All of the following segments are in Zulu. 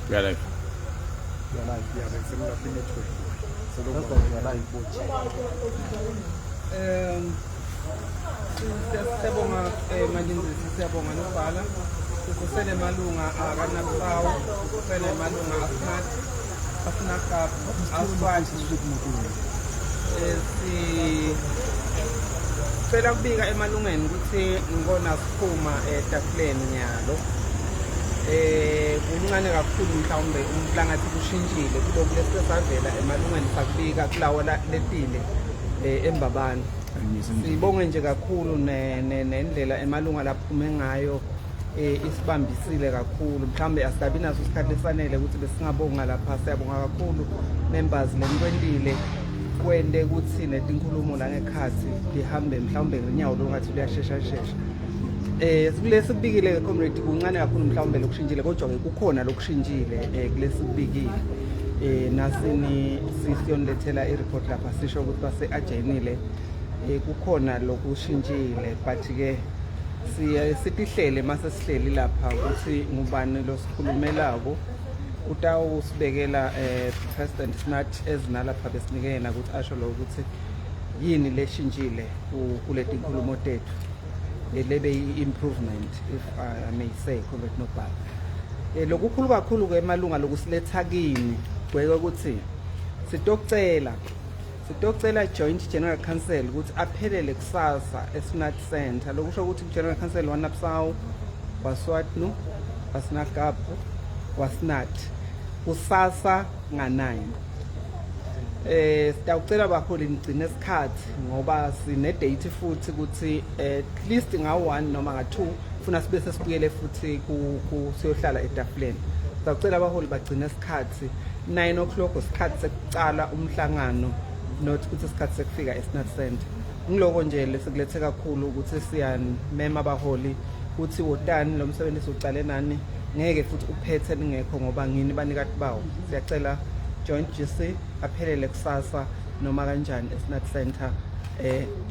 We are like, siyabonga manje siyabonga nobhala kusele malunga akanabawo kusele malunga asinakapu aswazi sicela kubika emalungeni ukuthi ngibona siphuma etafuleni nyalo kuncane kakhulu mhlawumbe umhlangathi kushintshile kulokhu lesesavela emalungeni sakubika kulawo letile embabane. Sibonge nje kakhulu nendlela emalunga laphume ngayo isibambisile kakhulu mhlambe asidabi naso isikhathi lesanele ukuthi besingabonga lapha. Siyabonga kakhulu members lenikwendile kwende ukuthi netinkulumo la ngekhathi lihambe mhlawumbe ngenyawo longathi luyashesha shesha. Kulesi kubikile ke comrade kuncane kakhulu mhlawumbe lokushintshile kodwa ke kukhona lokushintshile kulesi kubikile. Nasini sisiyonilethela i-report lapha sisho ukuthi base-ajenile kukhona lokushintshile but ke sitihlele mase sihleli lapha ukuthi ngubani lo sikhulumelako utawusibekela President Snat ezinalapha besinikena ukuthi asho lo ukuthi yini leshintshile kuleti nkulumo tethu lebe improvement if I may say comrade Nobhala. Lokukhulu kakhulu ke emalunga lokusiletha kini kweke ukuthi sitocela Joint General Council ukuthi aphelele kusasa eSnat Center. Lokusho ukuthi General Council waNapsaw waSwatnu waSnakapu waSnat kusasa nga9. Sitawucela baholi nigcine isikhathi ngoba sine date futhi ukuthi at least nga1 noma nga2 funa sibe sesibuyele futhi siyohlala etafuleni. Sitawucela baholi bagcine isikhathi 9 o'clock isikhathi sekucala umhlangano not ukuthi isikhathi sekufika eSnat Center. Ngiloko nje lesikulethe kakhulu ukuthi siyanmema abaholi ukuthi wotani lo msebenzi ucale nani ngeke futhi uphethe ningekho ngoba ngini banikati bawo. Siyacela Joint GC aphelele kusasa noma kanjani eSnat Center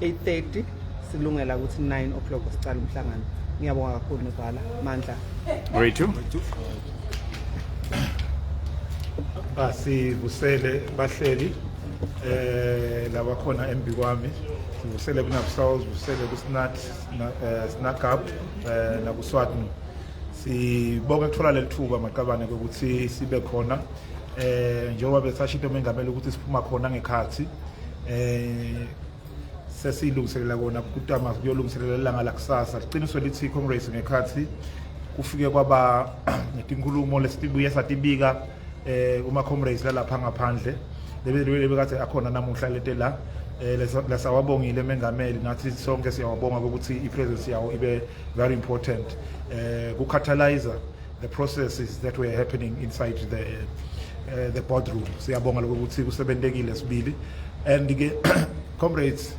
8:30 silungela ukuthi 9 o'clock sicala umhlangano. Ngiyabonga kakhulu Nobhala Mandla. ready to? Sivusele bahleli laba khona embi kwami sivusele kuNapsaw sivusele kuSnat Snakapu nakuSwatnu. Sibonga ukuthola lethuba maqabane ukuthi sibe khona njengoba besashito mengamela ukuthi siphuma khona ngekhathi sesilungiselela kona kutama kuyolungiselela ilanga lakusasa. Siqiniswe lithi Congress ngekhathi kufike kwaba netinkulumo lesitibuye satibika uma comrades lapha ngaphandle lebekathi akhona namuhla letela lasawabongile mengameli nathi sonke siyawabonga ukuthi ipresence yawo ibe very important ku catalyze the processes that were happening inside the boardroom. Siyabonga ukuthi kusebentekile sibili and ke comrades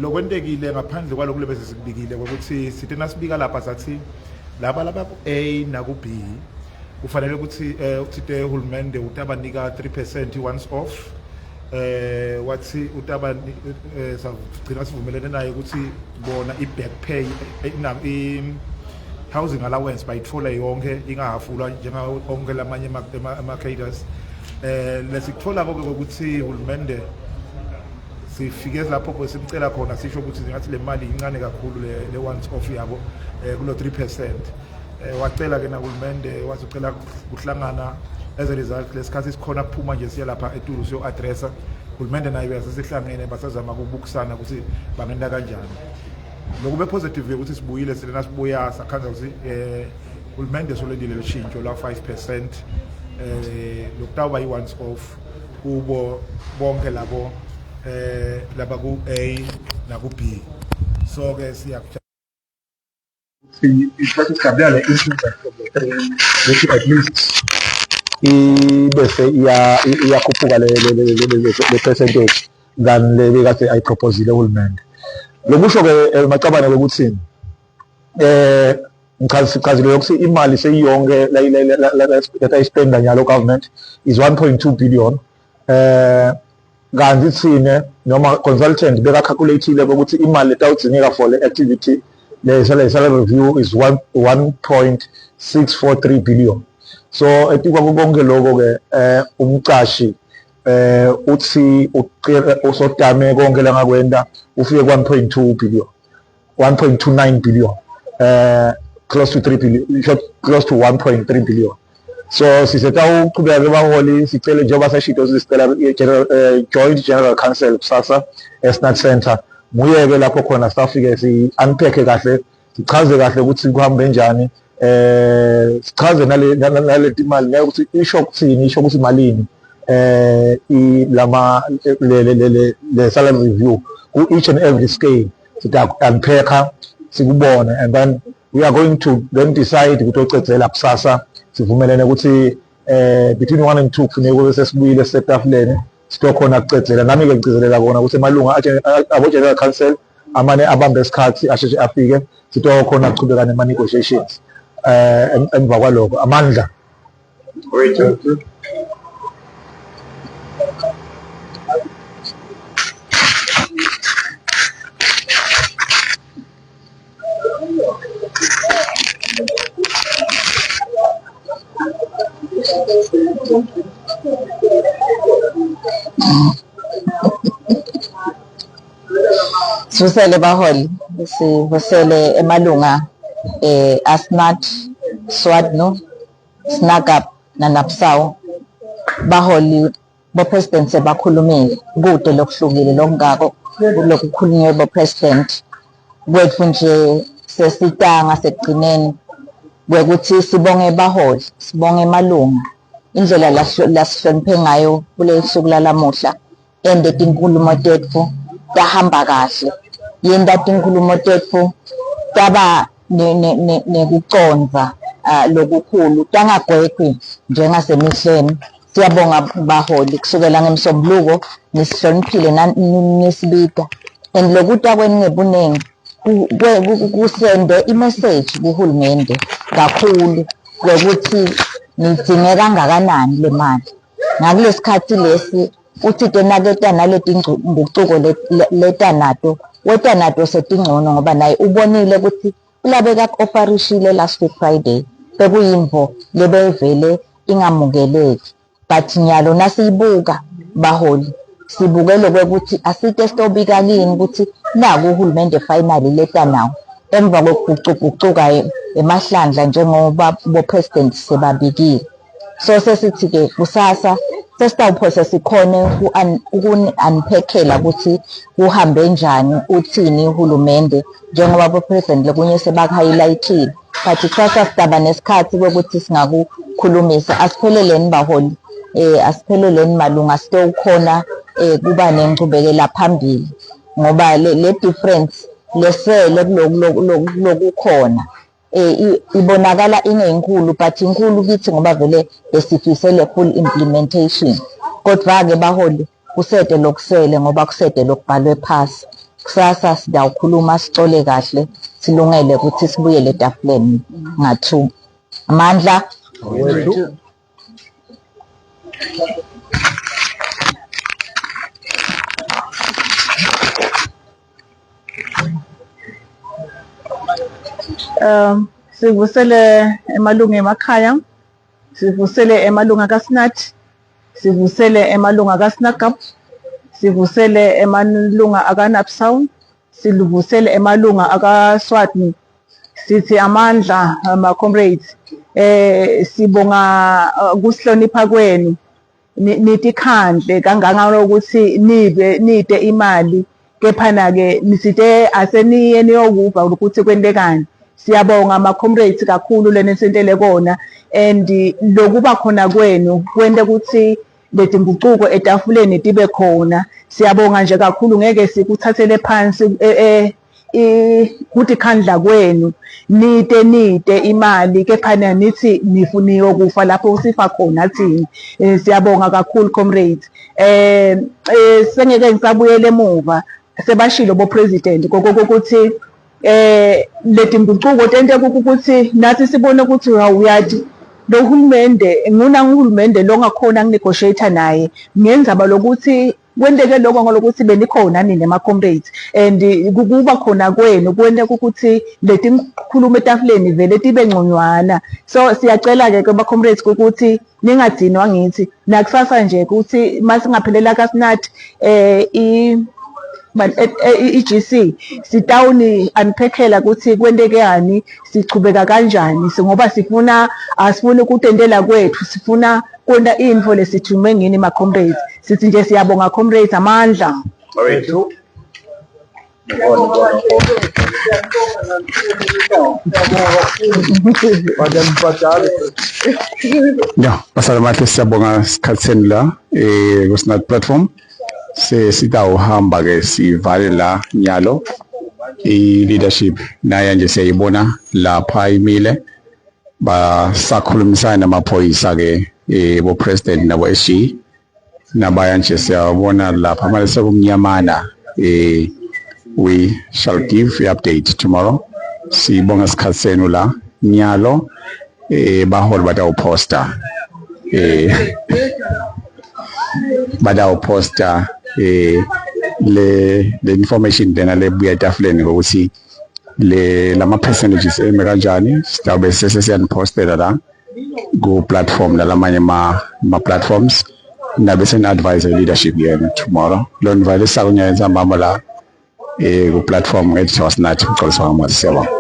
lokwentekile ngaphandle kwalokho lebese sikubikile ukuthi sithi nasibika lapha sathi laba A naku B kufanele ukuthi uthite uhulumende utabanika 3% once off wathi utabani sagcina sivumelene naye ukuthi bona i-back pay housing allowance bayithola yonke ingahafulwa njengonke lamanye ama-cadres lesikuthola konke ukuthi uhulumende sifike lapho besimcela khona sisho ukuthi ngathi le mali incane kakhulu le once off yabo kulo 3%. Wacela ke nahulumende wazocela kuhlangana as a result lesikhathi sikhona kuphuma nje siya lapha eTulu siyo addressa uhulumende naye uyasesihlangene basazama ukubukisana ukuthi bangenda kanjani. Lokube positive ukuthi sibuyile sina sibuya sakhanza ukuthi uhulumende solendile leshintsho la 5% lokutawuba i-once off kubo bonke labo laba ku A naku B. So ke isikhathi sikabela le-incident ukuthi at least bese iyakhuphuka le percentage than le bekade ayiproposile uhulumende. Lokusho ke macabane ukuthi ngichazile ukuthi imali seyiyonke letayispenda nyalo government is 1.2 billion kanti thine noma consultant bekacalculateile ukuthi imali letawudzingeka for le activity the salary review is 1.643 billion. So etikwa konke lokho ke umcashi uthi usodame konke langakwenda ufike 1.2 billion 1.29 billion close to 3 billion close to 1.3 billion. So sisetha uqhubeka ke baholi sicela njengoba seshito sicela joint general council kusasa eSnat Center muye ke lapho khona safike si unpack kahle sichaze kahle ukuthi kuhambe kanjani sichaze nale imali ngeke ukuthi isho ukuthini isho ukuthi malini ilama le salary review ku each and every scale sita unpack sikubone and then we are going to then decide ukuthi ocedzela kusasa sivumelene ukuthi between 1 and 2 kufuneka kube sesibuyile setafuleni sitokhona kucedzela nami ke ngicizelela kona ukuthi emalunga abo general council amane abambe isikhathi asheshe afike sitokhona kuchubeka nema negotiations emva kwalokho amandla Sivusele baholi sivusele emalunga ASNAT SWADNO SNAGAP naNAPSAW baholi bo president sebakhulumile kude lokuhlukile lokungako lokukhulunywe bo president kwethu nje sesitanga sekugcineni kwekuthi sibonge baholi sibonge emalunga indlela lasihloniphe ngayo kule suku lalamuhla ende tinkulumo tetfu tahamba kahle yenda tinkulumo tetfu taba nekuconza lokukhulu tangagwegwi njengasemihleni. Siyabonga baholi kusukela ngemsombuluko nisihloniphile nisibika and lokuta kweni ngebunengi kusende imessage kuhulumende kakhulu kwekuthi nidinge kangakanani le mali ngakulesikhathi lesi uthi tenaketa naleti ngucuko letanato wetanato setingcono ngoba naye ubonile ukuthi ulabeka ofarishile last week Friday bekuyimvo lebevele ingamukeleki but nyalo nasiyibuka baholi sibukele kwekuthi asike stobika kini ukuthi naku uhulumende finally leta nawo emva kokugucuka emahlandla njengoba bo president sebabikile. So sesithi ke kusasa sesitawuphosa sikhone ukununpackela ukuthi kuhambe njani uthini uhulumende njengoba bo president lokunye sebak-highlightile but kusasa sidaba nesikhathi kwekuthi singakukhulumisa asipheleleni baholi asipheleleni malunga sitokhona kuba nengcubekela phambili ngoba le difference lesele lokukhona ibonakala inenkulu but inkulu kithi ngoba vele besifisele full implementation kodwa ke baholi kusede lokusele ngoba kusede lokubhalwe phasi kusasa sidawukhuluma sicole kahle silungele ukuthi sibuyele etafuleni nga2 amandla wethu. Sivusele emalunga emakhaya, sivusele emalunga kaSNAT, sivusele emalunga kaSNAGAP, sivusele emalunga akaNAPSAW, sivusele emalunga akaSWADNO. Sithi amandla ama comrades sibonga kusihlonipha kwenu nithi khandle kangangalo ukuthi nide imali kephana ke nisite aseniye niyokuva ukuthi kwendekani. Siyabonga ama comrades kakhulu lena sentele kona and lokuba khona kwenu kwente ukuthi leti nguquko etafuleni tibe khona. Siyabonga nje kakhulu ngeke sikuthathele phansi kuthi khandla kwenu nide imali kephana nithi nifuniyo kufa lapho sifa khona thini. Siyabonga kakhulu comrades. Sengeke ngisabuyele emuva sebashilo bo president kokuthi leti nguquko tente ukuthi nathi sibone ukuthi uyathi lo hulumende nguna uhulumende longakhona nginegotiate naye ngenza balokuthi kwenteke lokho ngalokuthi benikhona nini ema-comrades and kuba khona kwenu kwenteka ukuthi leti ngikhuluma etafuleni vele tibe ngconywana. So siyacela-ke kuma-comrades ukuthi ningadzinwa ngithi nakusasa nje ukuthi masingaphelela kasinathi i-GC sitawuni unpackela ukuthi kwentekani sichubeka kanjani ngoba asifuni ukutendela kwethu, sifuna kwenta info lesithume ngini ma-comrades. Sithi nje siyabonga comrades amandla. Ya, pasalamat siyabonga sikhatsini la kusinathi platform sitawuhamba ke sivale la nyalo i-leadership naye nje siyayibona lapha imile basakhulumisana namaphoyisa ke bo president nabo SG nabaya nje siyabona lapha manje sekumnyamana we shall give the update tomorrow. Sibonga sikhathi senu la nyalo baholi batawuposta le information lena lebuya etafuleni ngokuthi lama percentages eme kanjani sitawube sesiyaniphostela la ku platform nalamanye ma platforms nabe sen-advise leadership yena tomorrow lo nivalisa kunyayenza mbamba la ku platform ethi wasinathi uxolisa ngamazi siyabonga.